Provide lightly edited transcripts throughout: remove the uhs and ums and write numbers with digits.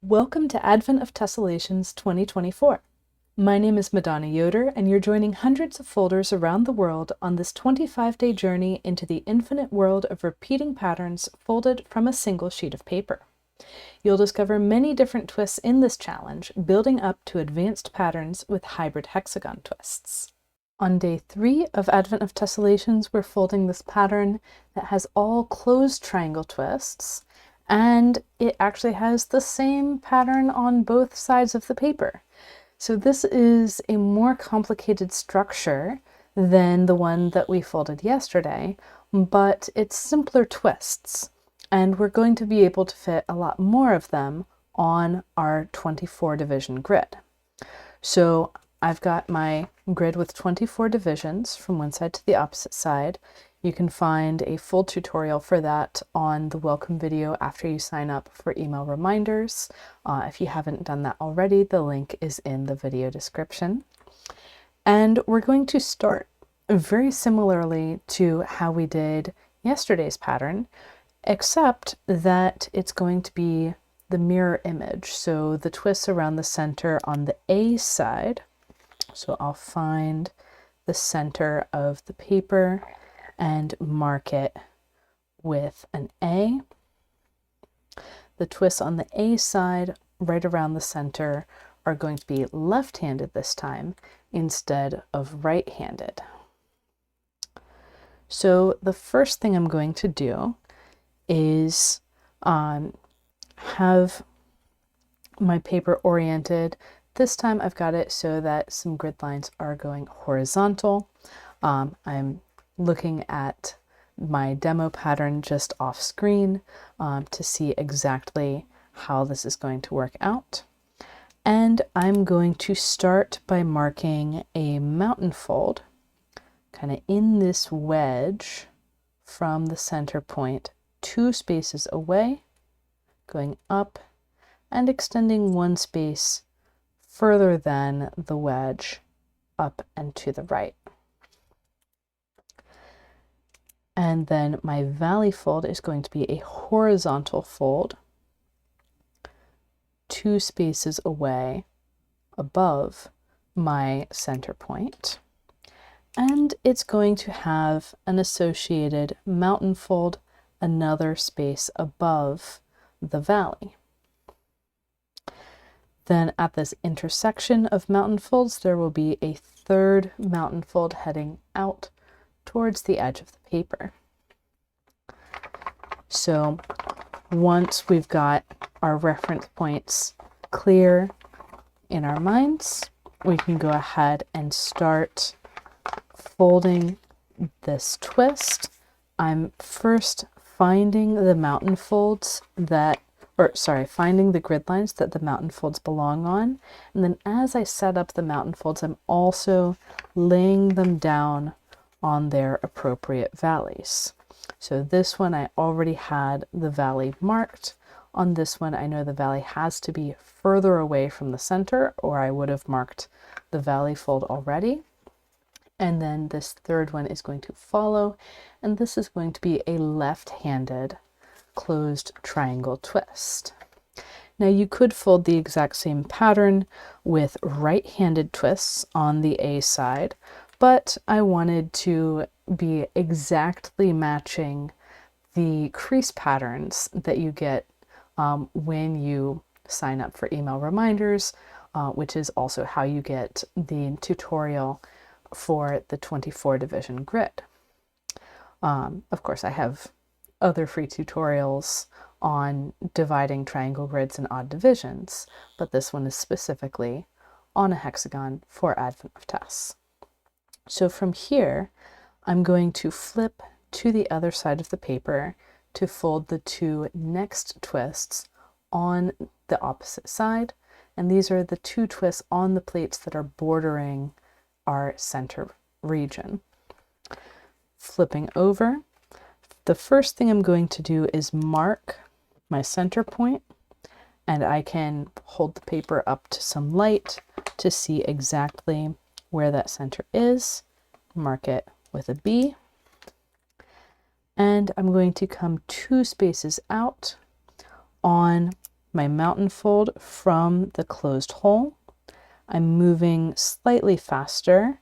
Welcome to Advent of Tessellations 2024. My name is Madonna Yoder, and you're joining hundreds of folders around the world on this 25-day journey into the infinite world of repeating patterns folded from a single sheet of paper. You'll discover many different twists in this challenge, building up to advanced patterns with hybrid hexagon twists. On day 3 of Advent of Tessellations, we're folding this pattern that has all closed triangle twists, and it actually has the same pattern on both sides of the paper. So this is a more complicated structure than the one that we folded yesterday, but it's simpler twists, and we're going to be able to fit a lot more of them on our 24 division grid. So I've got my grid with 24 divisions from one side to the opposite side. You can find a full tutorial for that on the welcome video after you sign up for email reminders. If you haven't done that already, the link is in the video description. And we're going to start very similarly to how we did yesterday's pattern, except that it's going to be the mirror image. So the twists around the center on the A side. So I'll find the center of the paper and mark it with an A. The twists on the A side, right around the center, are going to be left-handed this time instead of right-handed. So the first thing I'm going to do is have my paper oriented. This time I've got it so that some grid lines are going horizontal. I'm looking at my demo pattern just off screen to see exactly how this is going to work out. And I'm going to start by marking a mountain fold kind of in this wedge from the center point 2 spaces away, going up and extending 1 space further than the wedge up and to the right. And then my valley fold is going to be a horizontal fold 2 spaces away above my center point. And it's going to have an associated mountain fold another space above the valley. Then at this intersection of mountain folds, there will be a third mountain fold heading out towards the edge of the paper. So once we've got our reference points clear in our minds, we can go ahead and start folding this twist. I'm first finding the mountain folds finding the grid lines that the mountain folds belong on. And then as I set up the mountain folds, I'm also laying them down on their appropriate valleys. So this one I already had the valley marked. On this one I know the valley has to be further away from the center, or I would have marked the valley fold already. And then this third one is going to follow, and this is going to be a left-handed closed triangle twist. Now you could fold the exact same pattern with right-handed twists on the A side, but I wanted to be exactly matching the crease patterns that you get when you sign up for email reminders, which is also how you get the tutorial for the 24 division grid. Of course, I have other free tutorials on dividing triangle grids and odd divisions, but this one is specifically on a hexagon for Advent of Tess. So from here, I'm going to flip to the other side of the paper to fold the 2 next twists on the opposite side, and these are the 2 twists on the plates that are bordering our center region. Flipping over, the first thing I'm going to do is mark my center point, and I can hold the paper up to some light to see exactly where that center is. Mark it with a B. And I'm going to come 2 spaces out on my mountain fold from the closed hole. I'm moving slightly faster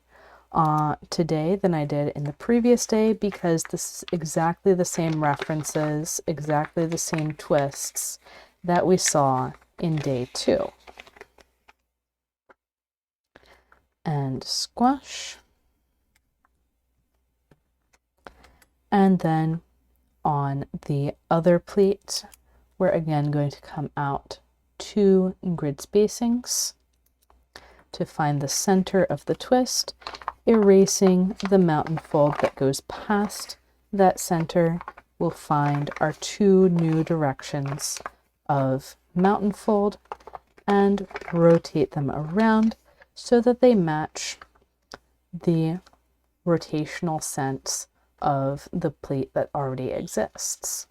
today than I did in the previous day because this is exactly the same references, exactly the same twists that we saw in day 2. And squash. And then on the other pleat, we're again going to come out 2 grid spacings to find the center of the twist, erasing the mountain fold that goes past that center. We'll find our 2 new directions of mountain fold and rotate them around so that they match the rotational sense of the pleat that already exists.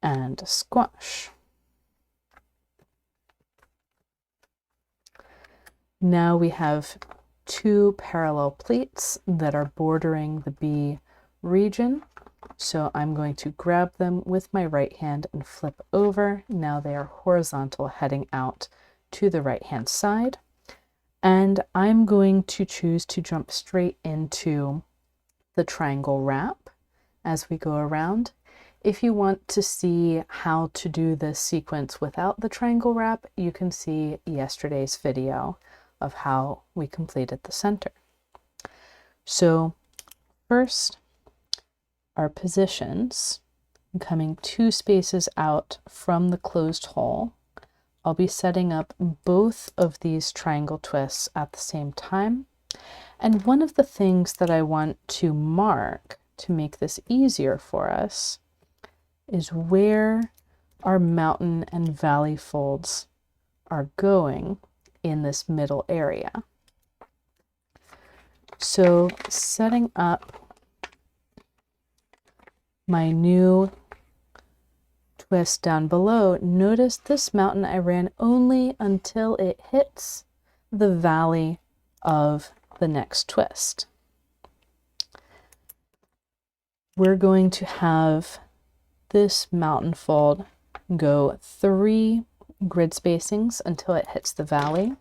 And squash. Now we have 2 parallel pleats that are bordering the B region. So I'm going to grab them with my right hand and flip over. Now they are horizontal, heading out to the right hand side. And I'm going to choose to jump straight into the triangle wrap as we go around. If you want to see how to do this sequence without the triangle wrap, you can see yesterday's video of how we completed the center. So first, our positions, coming 2 spaces out from the closed hole. I'll be setting up both of these triangle twists at the same time. And one of the things that I want to mark to make this easier for us is where our mountain and valley folds are going in this middle area. So setting up my new twist down below, notice this mountain I ran only until it hits the valley of the next twist. We're going to have this mountain fold go 3 grid spacings until it hits the valley.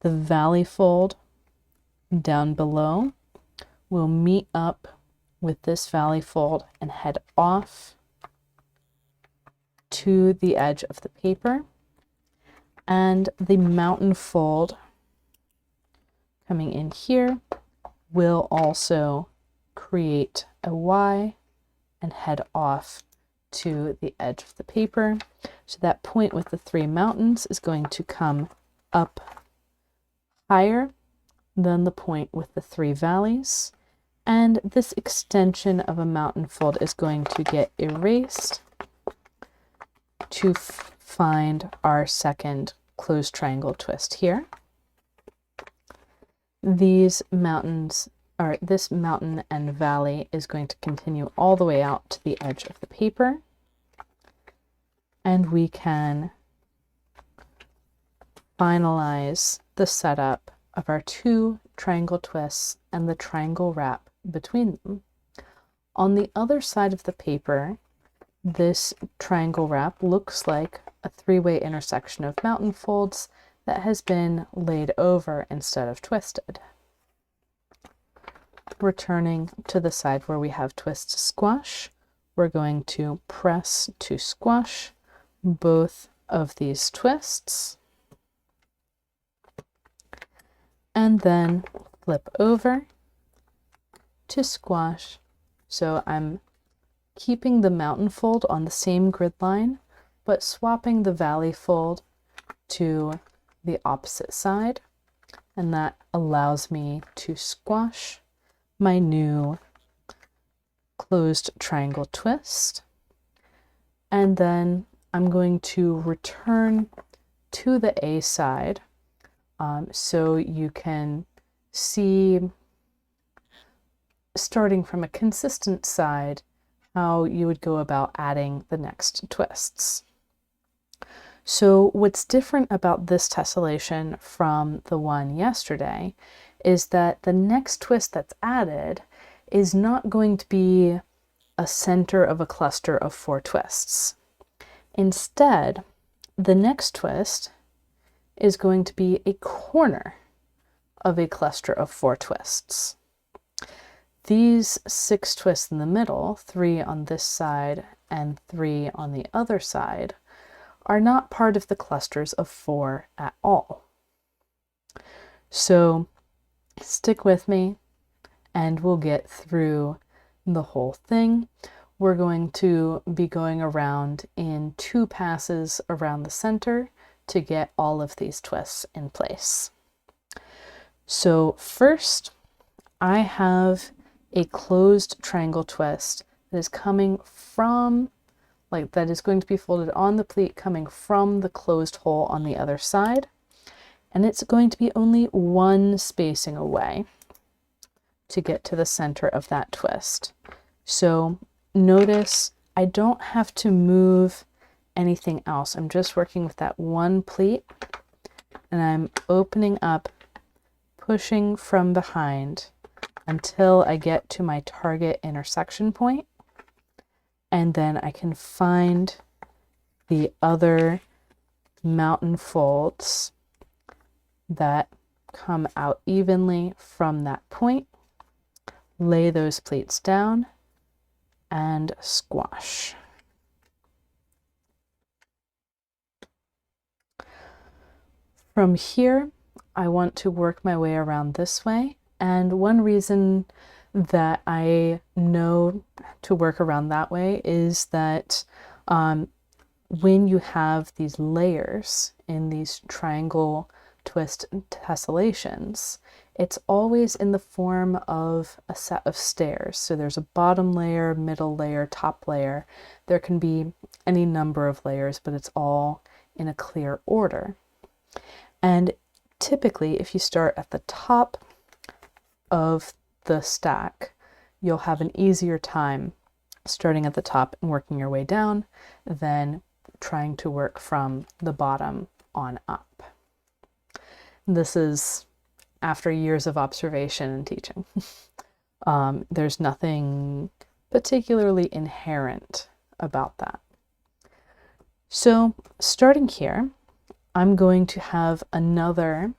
The valley fold down below will meet up with this valley fold and head off to the edge of the paper. And the mountain fold coming in here will also create a Y and head off to the edge of the paper. So that point with the 3 mountains is going to come up higher than the point with the 3 valleys. And this extension of a mountain fold is going to get erased to find our second closed triangle twist here. These mountains, or this mountain and valley, is going to continue all the way out to the edge of the paper. And we can finalize the setup of our 2 triangle twists and the triangle wrap between them. On the other side of the paper, this triangle wrap looks like a 3-way intersection of mountain folds that has been laid over instead of twisted. Returning to the side where we have twist squash, we're going to press to squash both of these twists and then flip over to squash. So I'm keeping the mountain fold on the same grid line, but swapping the valley fold to the opposite side, and that allows me to squash my new closed triangle twist. And then I'm going to return to the A side so you can see, starting from a consistent side, how you would go about adding the next twists. So what's different about this tessellation from the one yesterday is that the next twist that's added is not going to be a center of a cluster of 4 twists. Instead, the next twist is going to be a corner of a cluster of 4 twists. These 6 twists in the middle, 3 on this side and 3 on the other side, are not part of the clusters of 4 at all. So stick with me and we'll get through the whole thing. We're going to be going around in 2 passes around the center to get all of these twists in place. So first, I have a closed triangle twist that is coming from, that is going to be folded on the pleat coming from the closed hole on the other side. And it's going to be only 1 spacing away to get to the center of that twist. So notice I don't have to move anything else. I'm just working with that 1 pleat, and I'm opening up, pushing from behind until I get to my target intersection point, and then I can find the other mountain folds that come out evenly from that point, lay those pleats down, and squash. From here, I want to work my way around this way, and one reason that I know to work around that way is that when you have these layers in these triangle twist tessellations, it's always in the form of a set of stairs. So there's a bottom layer, middle layer, top layer. There can be any number of layers, but it's all in a clear order. And typically, if you start at the top of the stack, you'll have an easier time starting at the top and working your way down than trying to work from the bottom on up. This is after years of observation and teaching. There's nothing particularly inherent about that. So starting here, I'm going to have another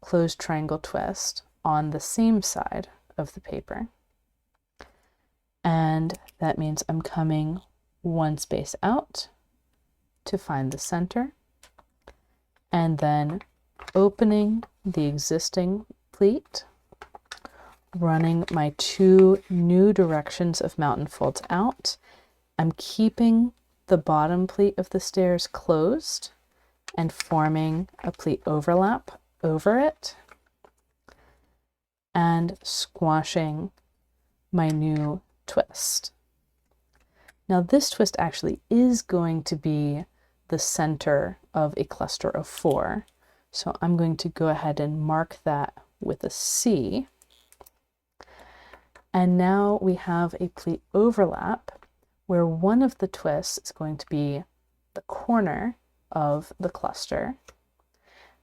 closed triangle twist on the same side of the paper. And that means I'm coming 1 space out to find the center, and then opening the existing pleat, running my 2 new directions of mountain folds out. I'm keeping the bottom pleat of the stairs closed and forming a pleat overlap over it, and squashing my new twist. Now this twist actually is going to be the center of a cluster of 4. So I'm going to go ahead and mark that with a C. And now we have a pleat overlap where one of the twists is going to be the corner of the cluster,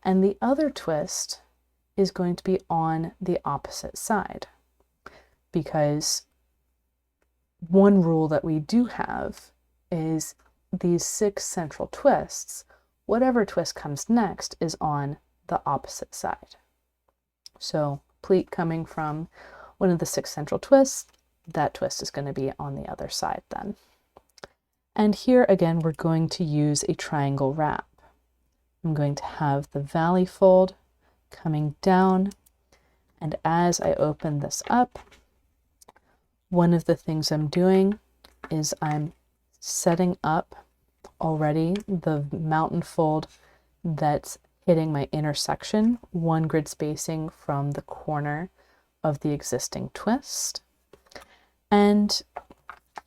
and the other twist is going to be on the opposite side, because one rule that we do have is these 6 central twists, whatever twist comes next is on the opposite side. So pleat coming from one of the 6 central twists, that twist is going to be on the other side then. And here again, we're going to use a triangle wrap. I'm going to have the valley fold coming down, and as I open this up, one of the things I'm doing is I'm setting up already the mountain fold that's hitting my intersection, 1 grid spacing from the corner of the existing twist. And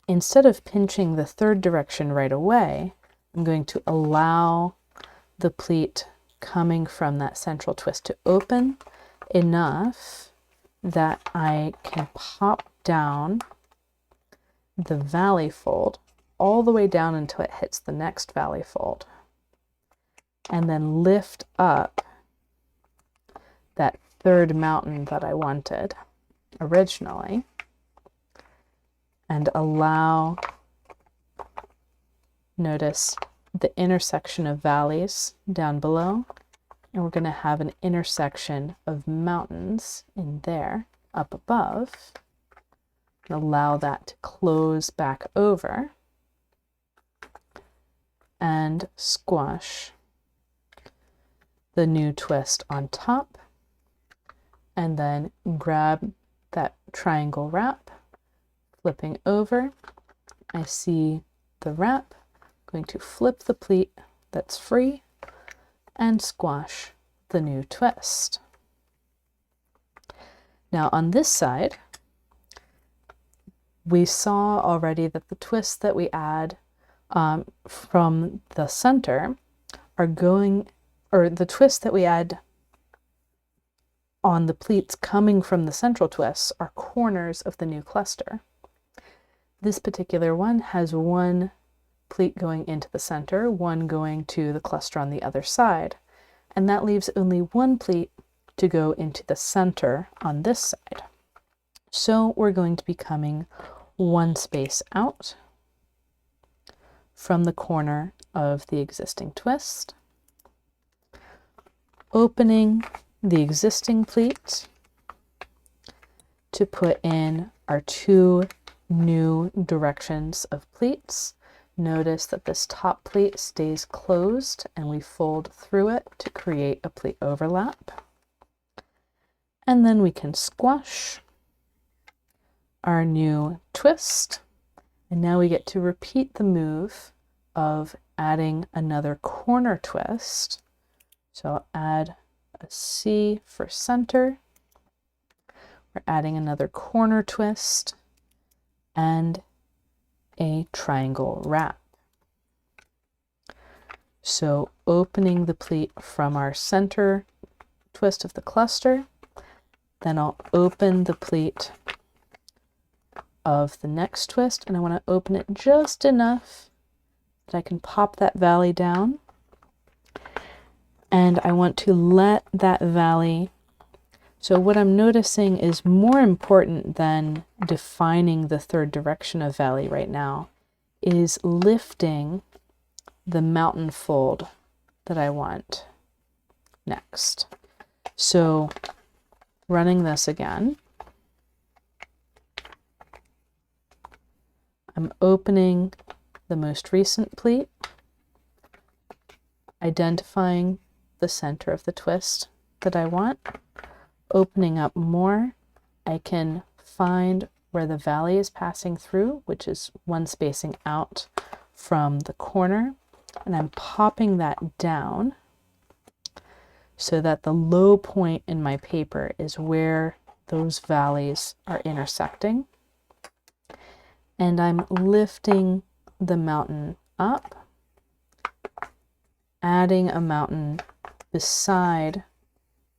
instead of pinching the 3rd direction right away, I'm going to allow the pleat coming from that central twist to open enough that I can pop down the valley fold all the way down until it hits the next valley fold, and then lift up that 3rd mountain that I wanted originally, and allow, notice the intersection of valleys down below, and we're going to have an intersection of mountains in there up above. Allow that to close back over and squash the new twist on top, and then grab that triangle wrap, flipping over. I see the wrap, going to flip the pleat that's free and squash the new twist. Now on this side, we saw already that the twists that we add from the center are going, or the twists that we add on the pleats coming from the central twists are corners of the new cluster. This particular one has one pleat going into the center, one going to the cluster on the other side, and that leaves only one pleat to go into the center on this side. So we're going to be coming one space out from the corner of the existing twist, opening the existing pleat to put in our two new directions of pleats. Notice that this top pleat stays closed and we fold through it to create a pleat overlap. And then we can squash our new twist. And now we get to repeat the move of adding another corner twist. So I'll add a C for center. We're adding another corner twist and a triangle wrap. So opening the pleat from our center twist of the cluster, then I'll open the pleat of the next twist, and I want to open it just enough that I can pop that valley down, and I want to let that valley, so what I'm noticing is more important than defining the third direction of valley right now is lifting the mountain fold that I want next. So running this again, I'm opening the most recent pleat, identifying the center of the twist that I want, opening up more. I can find where the valley is passing through, which is one spacing out from the corner, and I'm popping that down so that the low point in my paper is where those valleys are intersecting. And I'm lifting the mountain up, adding a mountain beside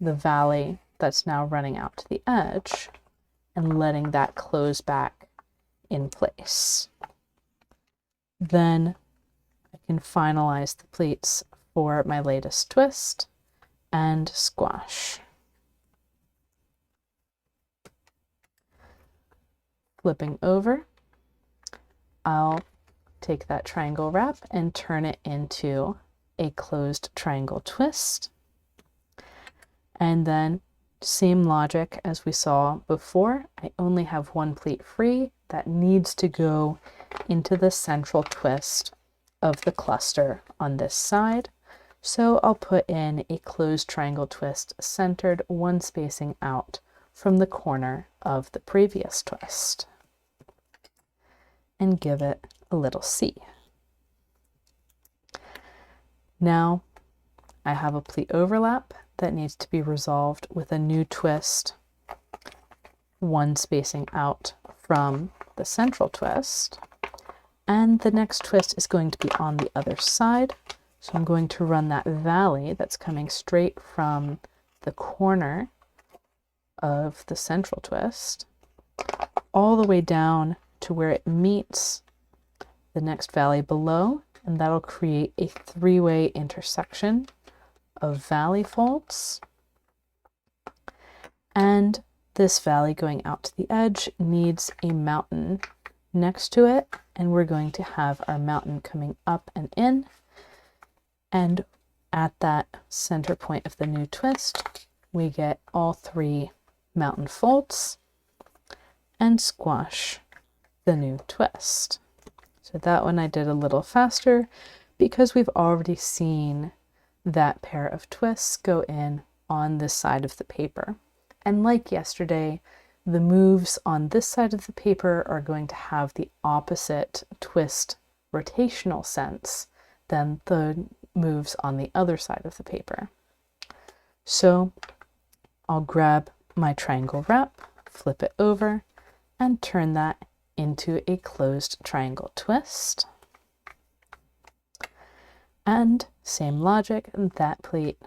the valley that's now running out to the edge, and letting that close back in place. Then I can finalize the pleats for my latest twist and squash. Flipping over, I'll take that triangle wrap and turn it into a closed triangle twist. And then same logic as we saw before, I only have one pleat free that needs to go into the central twist of the cluster on this side. So I'll put in a closed triangle twist centered one spacing out from the corner of the previous twist, and give it a little C. Now I have a pleat overlap that needs to be resolved with a new twist, one spacing out from the central twist, and the next twist is going to be on the other side. So I'm going to run that valley that's coming straight from the corner of the central twist all the way down to where it meets the next valley below, and that'll create a three-way intersection of valley folds. And this valley going out to the edge needs a mountain next to it, and we're going to have our mountain coming up and in, And at that center point of the new twist, we get all 3 mountain folds and squash the new twist. So that one I did a little faster because we've already seen that pair of twists go in on this side of the paper. And like yesterday, the moves on this side of the paper are going to have the opposite twist rotational sense than the moves on the other side of the paper. So I'll grab my triangle wrap, flip it over, and turn that into a closed triangle twist. And same logic, that plate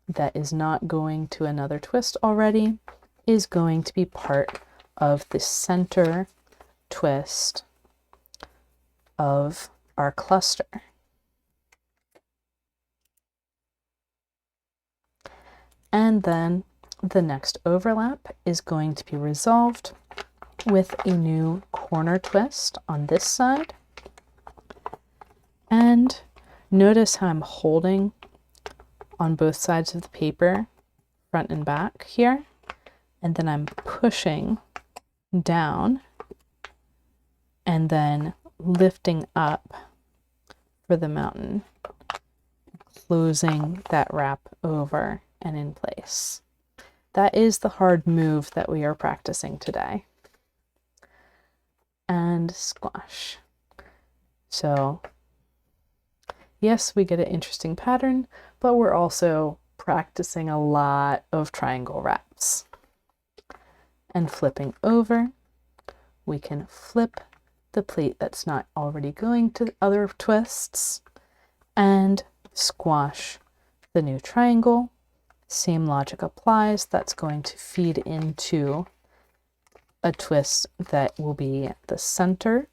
that is not going to another twist already is going to be part of the center twist of our cluster. And then the next overlap is going to be resolved with a new corner twist on this side. And notice how I'm holding on both sides of the paper, front and back here, and then I'm pushing down and then lifting up for the mountain, closing that wrap over and in place. That is the hard move that we are practicing today. And squash. So yes, we get an interesting pattern, but we're also practicing a lot of triangle wraps. And flipping over, we can flip the plate that's not already going to other twists and squash the new triangle. Same logic applies. That's going to feed into a twist that will be the center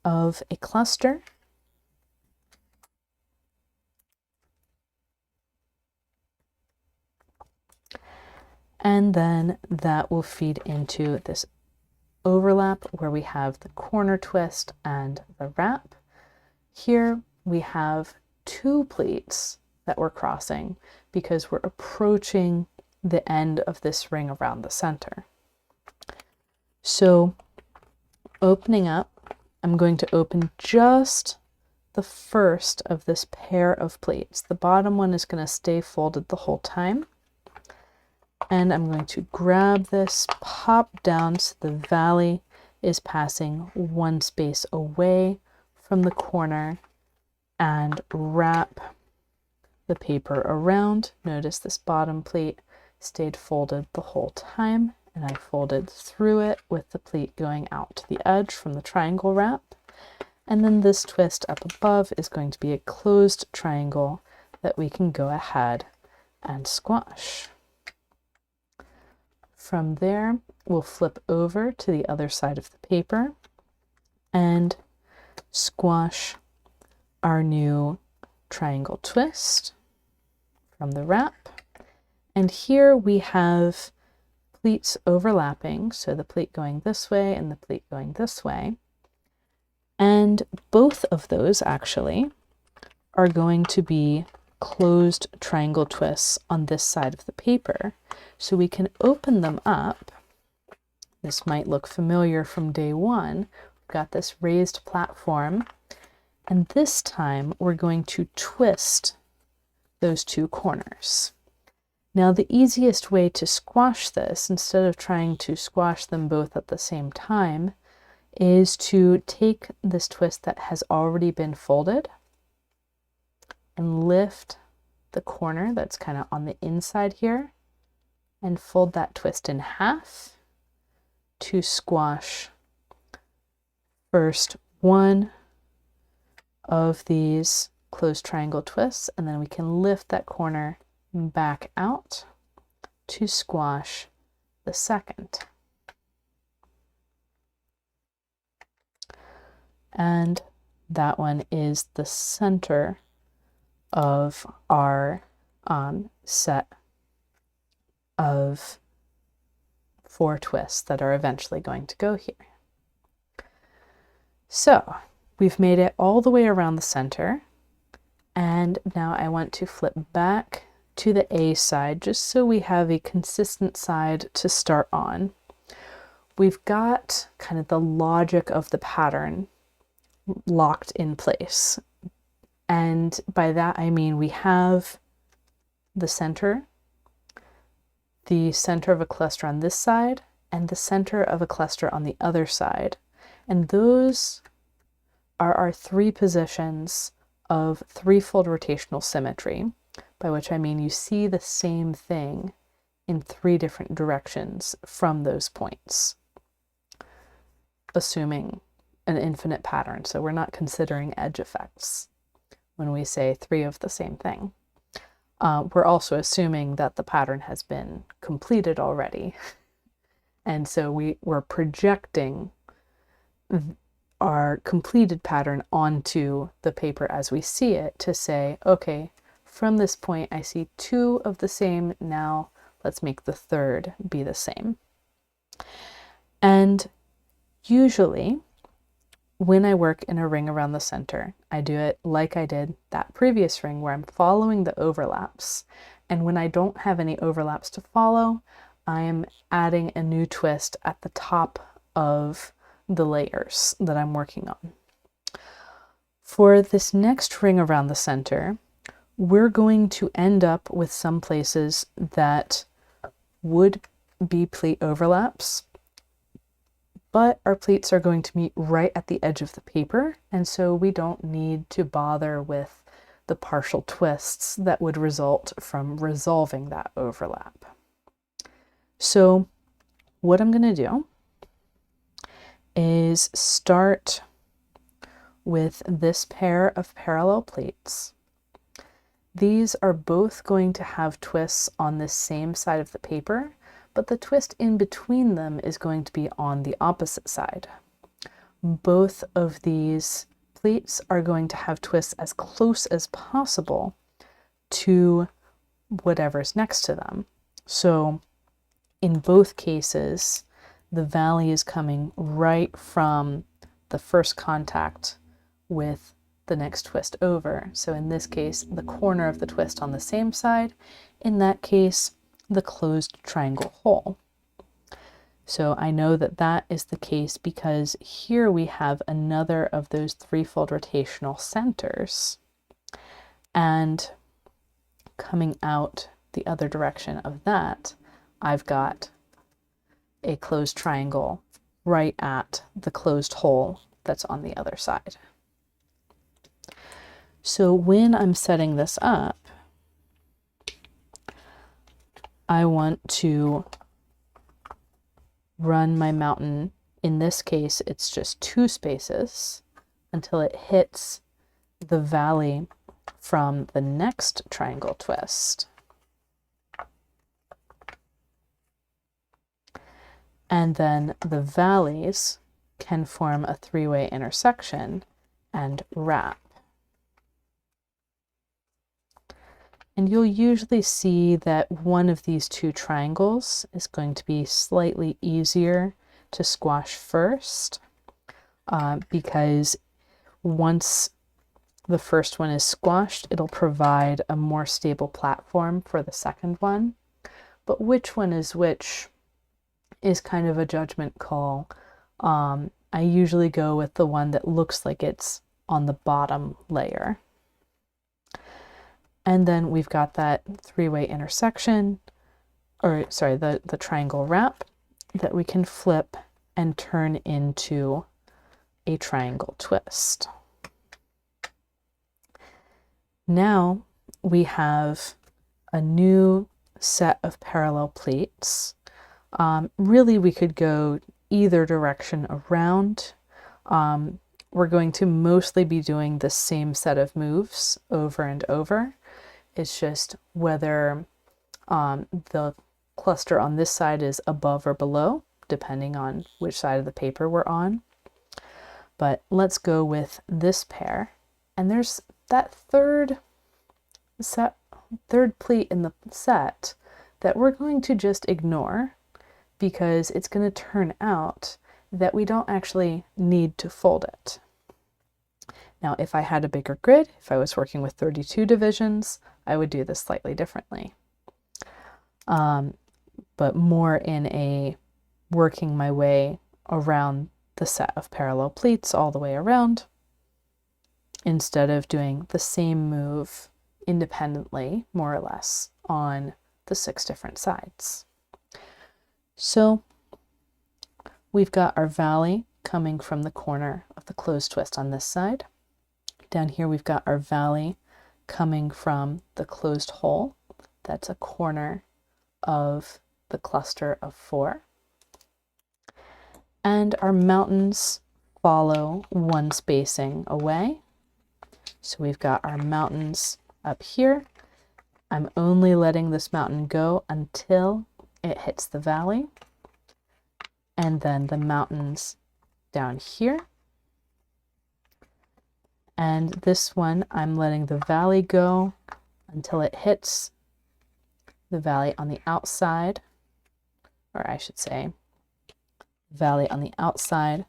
of a cluster. And then that will feed into this overlap where we have the corner twist and the wrap. Here we have 2 pleats that we're crossing because we're approaching the end of this ring around the center. So opening up, I'm going to open just the first of this pair of pleats. The bottom one is going to stay folded the whole time. And I'm going to grab this, pop down so the valley is passing 1 space away from the corner, and wrap the paper around. Notice this bottom pleat stayed folded the whole time, and I folded through it with the pleat going out to the edge from the triangle wrap. And then this twist up above is going to be a closed triangle that we can go ahead and squash. From there, we'll flip over to the other side of the paper and squash our new triangle twist from the wrap. And here we have pleats overlapping, so the pleat going this way and the pleat going this way. And both of those actually are going to be closed triangle twists on this side of the paper. So we can open them up. This might look familiar from day one. We've got this raised platform, and this time we're going to twist those 2 corners. Now the easiest way to squash this, instead of trying to squash them both at the same time, is to take this twist that has already been folded and lift the corner that's kind of on the inside here and fold that twist in half to squash first one of these closed triangle twists, and then we can lift that corner back out to squash the second. And that one is the center of our set of 4 twists that are eventually going to go here. So we've made it all the way around the center, And now I want to flip back to the A side just so we have a consistent side to start on. We've got kind of the logic of the pattern locked in place. And by that I mean we have the center of a cluster on this side, and the center of a cluster on the other side. And those are our three positions of threefold rotational symmetry, by which I mean you see the same thing in three different directions from those points, assuming an infinite pattern. So we're not considering edge effects when we say three of the same thing. We're also assuming that the pattern has been completed already. And so we're projecting our completed pattern onto the paper as we see it to say, okay, from this point I see two of the same, now let's make the third be the same. And usually when I work in a ring around the center, I do it like I did that previous ring where I'm following the overlaps. And when I don't have any overlaps to follow, I am adding a new twist at the top of the layers that I'm working on. For this next ring around the center, we're going to end up with some places that would be pleat overlaps, but our pleats are going to meet right at the edge of the paper, and so we don't need to bother with the partial twists that would result from resolving that overlap. So what I'm going to do is start with this pair of parallel pleats. These are both going to have twists on the same side of the paper, but the twist in between them is going to be on the opposite side. Both of these pleats are going to have twists as close as possible to whatever's next to them. So in both cases, the valley is coming right from the first contact with the next twist over. So in this case, the corner of the twist on the same side. In that case, the closed triangle hole. So I know that that is the case because here we have another of those threefold rotational centers, and coming out the other direction of that, I've got a closed triangle right at the closed hole that's on the other side. So when I'm setting this up, I want to run my mountain. In this case, it's just two spaces until it hits the valley from the next triangle twist. And then the valleys can form a three-way intersection and wrap. And you'll usually see that one of these two triangles is going to be slightly easier to squash first, because once the first one is squashed, it'll provide a more stable platform for the second one. But which one is which is kind of a judgment call. I usually go with the one that looks like it's on the bottom layer. And then we've got that three-way intersection, or sorry, the triangle wrap that we can flip and turn into a triangle twist. Now we have a new set of parallel pleats. Really, we could go either direction around. We're going to mostly be doing the same set of moves over and over. It's just whether the cluster on this side is above or below, depending on which side of the paper we're on. But let's go with this pair. And there's that third pleat in the set that we're going to just ignore, because it's going to turn out that we don't actually need to fold it. Now, if I had a bigger grid, if I was working with 32 divisions, I would do this slightly differently. But more in a working my way around the set of parallel pleats all the way around, instead of doing the same move independently, more or less, on the 6 different sides. So we've got our valley coming from the corner of the closed twist on this side. Down here we've got our valley coming from the closed hole. That's a corner of the cluster of 4. And our mountains follow one spacing away. So we've got our mountains up here. I'm only letting this mountain go until it hits the valley. And then the mountains down here. And this one, I'm letting the valley go until it hits the valley on the outside, or I should say, valley on the outside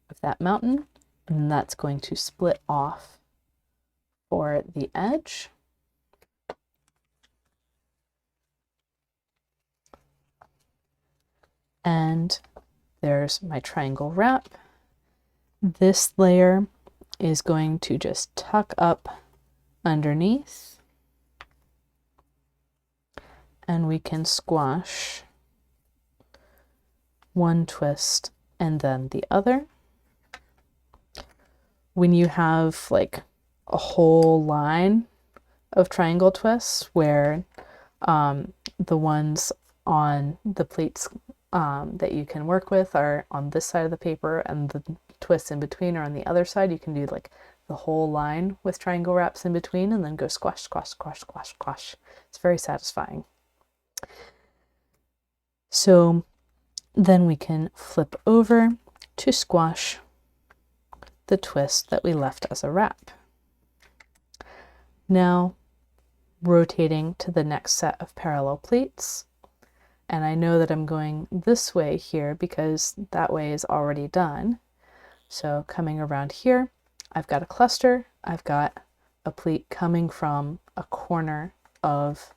of that mountain, and that's going to split off for the edge. And there's my triangle wrap. This layer is going to just tuck up underneath, and we can squash one twist and then the other. When you have like a whole line of triangle twists where the ones on the pleats that you can work with are on this side of the paper and the twists in between are on the other side, you can do like the whole line with triangle wraps in between and then go squash, squash, squash, squash, squash. It's very satisfying. So then we can flip over to squash the twist that we left as a wrap. Now rotating to the next set of parallel pleats. And I know that I'm going this way here because that way is already done. So coming around here, I've got a cluster, I've got a pleat coming from a corner of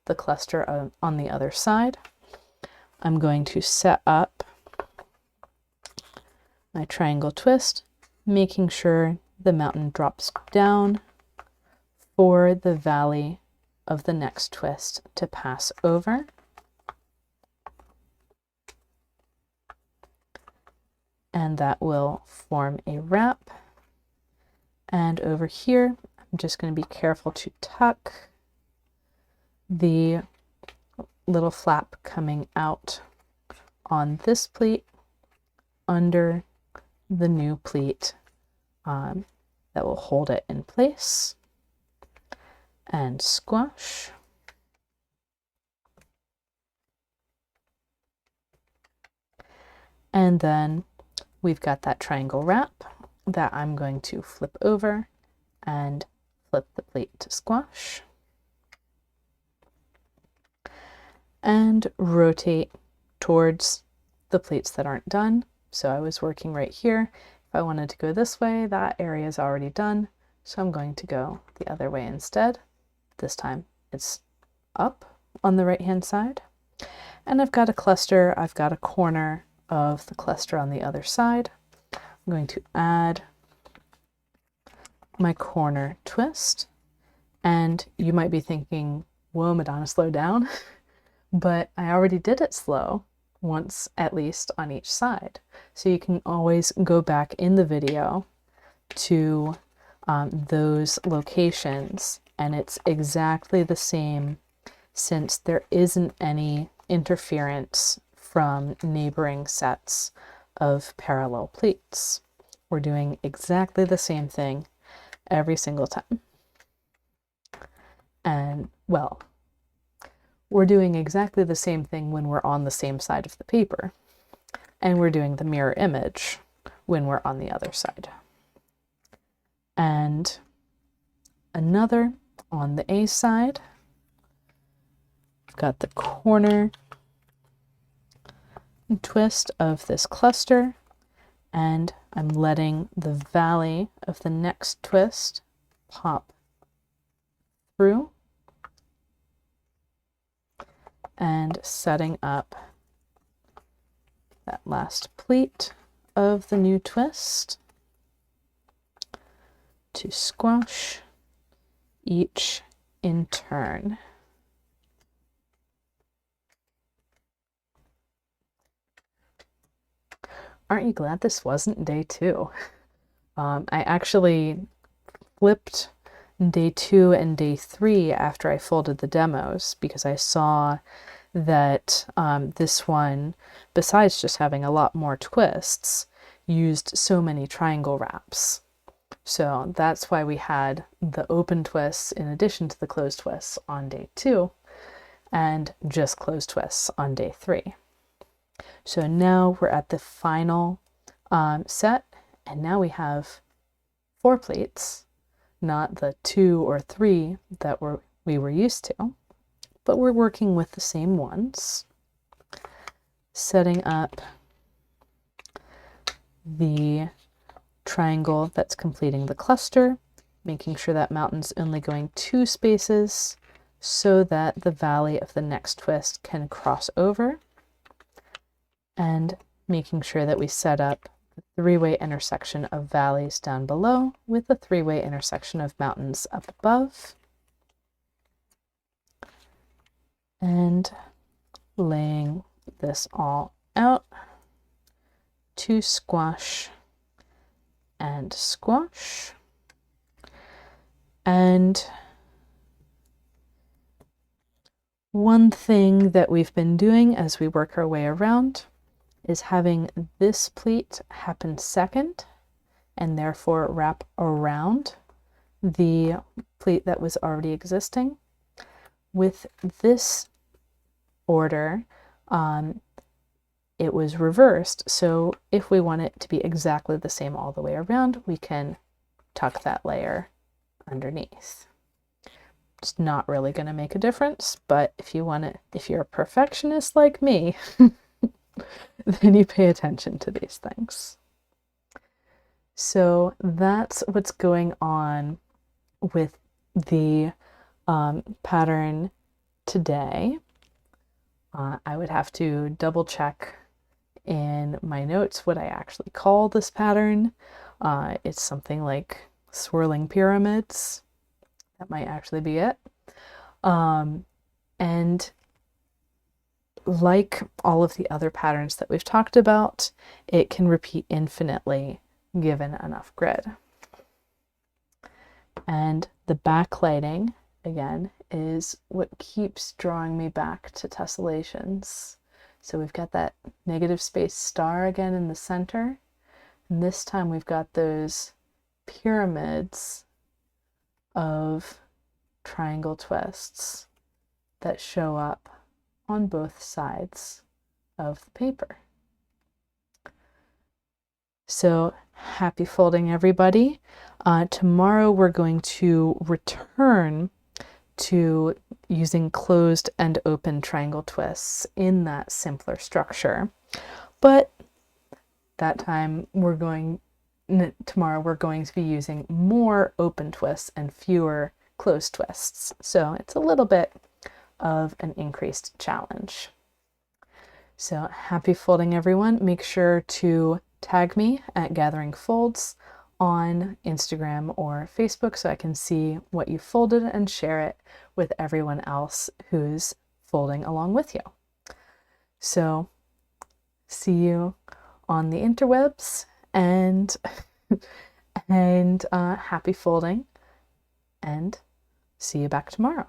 the cluster on the other side. I'm going to set up my triangle twist, making sure the mountain drops down for the valley of the next twist to pass over. And that will form a wrap. And over here, I'm just going to be careful to tuck the little flap coming out on this pleat under the new pleat that will hold it in place, and squash. And then we've got that triangle wrap that I'm going to flip over and flip the plate to squash. And rotate towards the plates that aren't done. So I was working right here. If I wanted to go this way, that area is already done. So I'm going to go the other way instead. This time it's up on the right-hand side. And I've got a cluster, I've got a corner of the cluster on the other side. I'm going to add my corner twist. And you might be thinking, whoa, Madonna, slow down. But I already did it slow once at least on each side. So you can always go back in the video to those locations, and it's exactly the same since there isn't any interference from neighboring sets of parallel pleats. We're doing exactly the same thing every single time. And well, we're doing exactly the same thing when we're on the same side of the paper, and we're doing the mirror image when we're on the other side. And another on the A side, I've got the corner twist of this cluster, and I'm letting the valley of the next twist pop through and setting up that last pleat of the new twist to squash each in turn. Aren't you glad this wasn't day 2? I actually flipped day 2 and day 3 after I folded the demos because I saw that this one, besides just having a lot more twists, used so many triangle wraps. So that's why we had the open twists in addition to the closed twists on day 2 and just closed twists on day 3. So now we're at the final set, and now we have 4 pleats, not the 2 or 3 that we were used to, but we're working with the same ones, setting up the triangle that's completing the cluster, making sure that mountain's only going 2 spaces so that the valley of the next twist can cross over, and making sure that we set up the 3-way intersection of valleys down below with the 3-way intersection of mountains up above, and laying this all out to squash and squash. And one thing that we've been doing as we work our way around is having this pleat happen second and therefore wrap around the pleat that was already existing. With this order, it was reversed, so if we want it to be exactly the same all the way around, we can tuck that layer underneath. It's not really going to make a difference, but if you want it, if you're a perfectionist like me, then you pay attention to these things. So that's what's going on with the pattern today. I would have to double check in my notes what I actually call this pattern. It's something like Swirling Pyramids. That might actually be it. And like all of the other patterns that we've talked about, it can repeat infinitely given enough grid. And the backlighting, again, is what keeps drawing me back to Tessellations. So we've got that negative space star again in the center, and this time we've got those pyramids of triangle twists that show up on both sides of the paper. So happy folding, everybody. Tomorrow we're going to return to using closed and open triangle twists in that simpler structure. But that time tomorrow we're going to be using more open twists and fewer closed twists. So it's a little bit of an increased challenge. So happy folding, everyone. Make sure to tag me at Gathering Folds on Instagram or Facebook so I can see what you folded and share it with everyone else who's folding along with you. So see you on the interwebs, and happy folding, and see you back tomorrow.